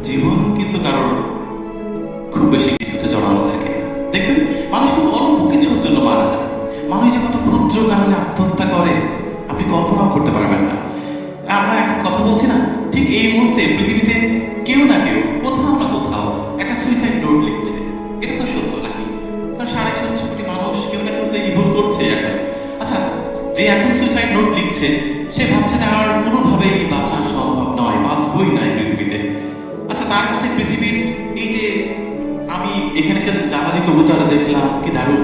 জীবন কিন্তু কারোর খুব বেশি কিছুতে জড়ানো থাকে না। দেখবেন মানুষ খুব অল্প কিছুর জন্য মারা যায়। মানুষ যে কত ক্ষুদ্র কারণে আত্মহত্যা করে আপনি কল্পনাও করতে পারবেন না। আমরা এখন কথা বলছি না, ঠিক এই মুহূর্তে পৃথিবীতে কেউ না কেউ কোথাও না কোথাও একটা সুইসাইড নোট লিখছে। এটা তো সত্য নাকি? কারণ 750 কোটি মানুষ কেউ না কেউ তো এই ভুল করছে এখন। আচ্ছা, যে এখন সুইসাইড নোট লিখছে সে ভাবছে যে আর কোনোভাবেই বাঁচা সম্ভব নয়, বাঁচবই নাই পৃথিবীতে। আচ্ছা, তার কাছে পৃথিবীর এই যে আমি এখানে সে জানালি কবুতর দেখলাম, কি দারুণ,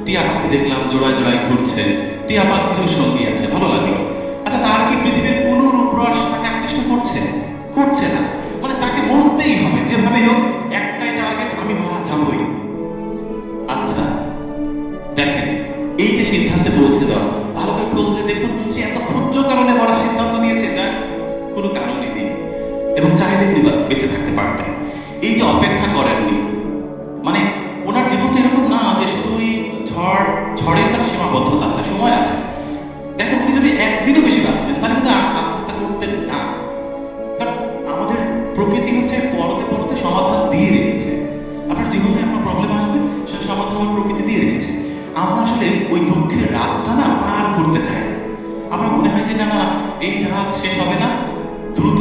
টিয়া পাখি দেখলাম জোড়ায় জোড়ায় ঘুরছে, টিয়া পাখিরও সঙ্গী আছে, ভালো লাগলো। আচ্ছা, তার কি পৃথিবীর কোন রূপরস তাকে আকৃষ্ট করছে? করছে না। মানে তাকে মরতেই হবে যেভাবে হোক, একটাই টার্গেট, আমি মারা যাবই। আচ্ছা দেখেন, এই যে সিদ্ধান্তে পৌঁছে যাওয়া, ভালো করে খুঁজলে দেখুন সে এত ক্ষুদ্র কারণে মরার সিদ্ধান্ত নিয়েছে যা কোনো কারণই নেই, এবং চাইলে তিনি বেঁচে থাকতে পারতেন। এই যে অপেক্ষা করেন উনি, মানে ওনার জীবন তো এরকম না যে শুধুই ঝড়ের তার সীমাবদ্ধতা আছে, সময় আছে। দেখেন উনি যদি একদিনও বেশি বাঁচতেন তাহলে কিন্তু আত্মহত্যা করতেন না। কারণ আমাদের প্রকৃতি হচ্ছে পরতে পরতে সমাধান দিয়ে রেখেছে। আপনার জীবনে আপনার প্রবলেম আসবে, সে সমাধান আমার প্রকৃতি দিয়ে রেখেছে। আমরা আসলে ওই দুঃখের রাতটা না পার করতে চাই। আমার মনে হয় যে না না, এই রাত শেষ হবে না, দ্রুত